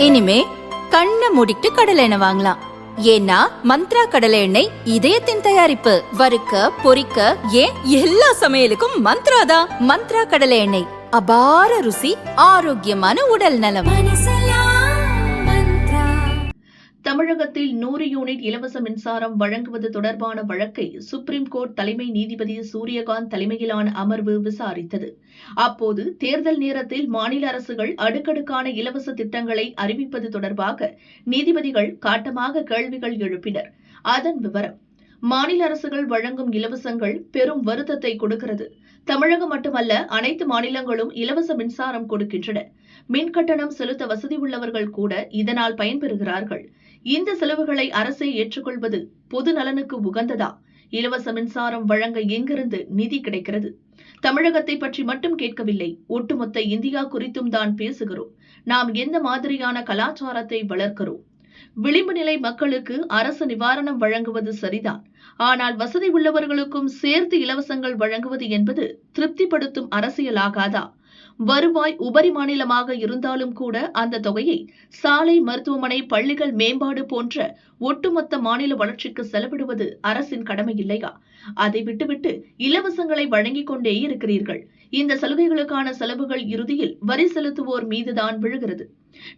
இனிமே கண்ணை மூடிட்டு கடலை எண்ணெய் வாங்கலாம். ஏன்னா மந்த்ரா கடலை எண்ணெய் இதயத்தின் தயாரிப்பு. வறுக்க பொரிக்க ஏன் எல்லா சமையலுக்கும் மந்த்ரா தான். மந்த்ரா கடலை எண்ணெய், அபார ருசி, ஆரோக்கியமான உடல் நலம். தமிழகத்தில் 100 யூனிட் இலவச மின்சாரம் வழங்குவது தொடர்பான வழக்கை சுப்ரீம் கோர்ட் தலைமை நீதிபதி சூரியகாந்த் தலைமையிலான அமர்வு விசாரித்தது. அப்போது தேர்தல் நேரத்தில் மாநில அரசுகள் அடுக்கடுக்கான இலவச திட்டங்களை அறிவிப்பது தொடர்பாக நீதிபதிகள் காட்டமாக கேள்விகள் எழுப்பினர். அதன் விவரம்: மாநில அரசுகள் வழங்கும் இலவசங்கள் பெரும் வருத்தத்தை கொடுக்கிறது. தமிழகம் மட்டுமல்ல, அனைத்து மாநிலங்களும் இலவச மின்சாரம் கொடுக்கின்றன. மின்கட்டணம் செலுத்த வசதி உள்ளவர்கள் கூட இதனால் பயன்பெறுகிறார்கள். இந்த செலவுகளை அரசே ஏற்றுக்கொள்வது பொது நலனுக்கு உகந்ததா? இலவச மின்சாரம் வழங்க எங்கிருந்து நிதி கிடைக்கிறது? தமிழகத்தை பற்றி மட்டும் கேட்கவில்லை, ஒட்டுமொத்த இந்தியா குறித்தும் தான் பேசுகிறோம். நாம் எந்த மாதிரியான கலாச்சாரத்தை வளர்க்கிறோம்? விளிம்பு நிலை மக்களுக்கு அரசு நிவாரணம் வழங்குவது சரிதான். ஆனால் வசதி உள்ளவர்களுக்கும் சேர்த்து இலவசங்கள் வழங்குவது என்பது திருப்திப்படுத்தும் அரசியலாகாதா? வருவாய் உபரி மாநிலமாக இருந்தாலும் கூட அந்த தொகையை சாலை, மருத்துவமனை, பள்ளிகள் மேம்பாடு போன்ற ஒட்டுமொத்த மாநில வளர்ச்சிக்கு செலவிடுவது அரசின் கடமை இல்லையா? அதை விட்டுவிட்டு இலவசங்களை வழங்கிக் கொண்டே இருக்கிறீர்கள். இந்த சலுகைகளுக்கான செலவுகள் இறுதியில் வரி செலுத்துவோர் மீதுதான் விழுகிறது.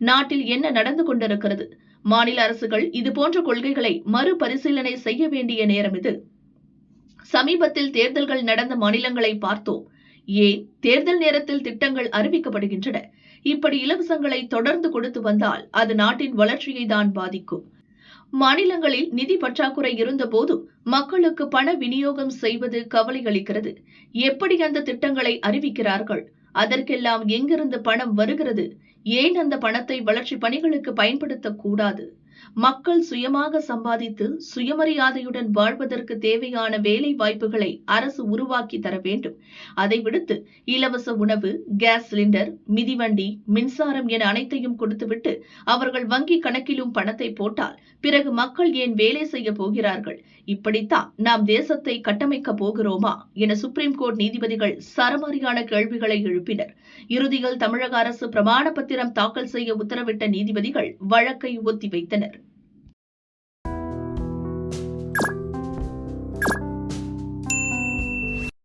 நாட்டில் என்ன நடந்து கொண்டிருக்கிறது? மாநில அரசுகள் இதுபோன்ற கொள்கைகளை மறுபரிசீலனை செய்ய வேண்டிய நேரம் இது. சமீபத்தில் தேர்தல்கள் நடந்த மாநிலங்களை பார்த்தோம். ஏன் தேர்தல் நேரத்தில் திட்டங்கள் அறிவிக்கப்படுகின்றன? இப்படி இலவசங்களை தொடர்ந்து கொடுத்து வந்தால் அது நாட்டின் வளர்ச்சியை தான் பாதிக்கும். மாநிலங்களில் நிதி பற்றாக்குறை இருந்த போதும் மக்களுக்கு பண விநியோகம் செய்வது கவலை அளிக்கிறது. எப்படி அந்த திட்டங்களை அறிவிக்கிறார்கள்? அதற்கெல்லாம் எங்கிருந்து பணம் வருகிறது? ஏன் அந்த பணத்தை வளர்ச்சி பணிகளுக்கு பயன்படுத்தக்கூடாது? மக்கள் சுயமாக சம்பாதித்து சுயமரியாதையுடன் வாழ்வதற்கு தேவையான வேலை வாய்ப்புகளை அரசு உருவாக்கி தர வேண்டும். அதை விடுத்து இலவச உணவு, கேஸ் சிலிண்டர், மிதிவண்டி, மின்சாரம் என அனைத்தையும் கொடுத்துவிட்டு அவர்கள் வங்கி கணக்கிலும் பணத்தை போட்டால் பிறகு மக்கள் ஏன் வேலை செய்ய போகிறார்கள்? இப்படித்தான் நாம் தேசத்தை கட்டமைக்க போகிறோமா என சுப்ரீம் கோர்ட் நீதிபதிகள் சரமாரியான கேள்விகளை எழுப்பினர். இறுதியில் தமிழக அரசு பிரமாண பத்திரம் தாக்கல் செய்ய உத்தரவிட்ட நீதிபதிகள் வழக்கை ஒத்திவைத்தனர்.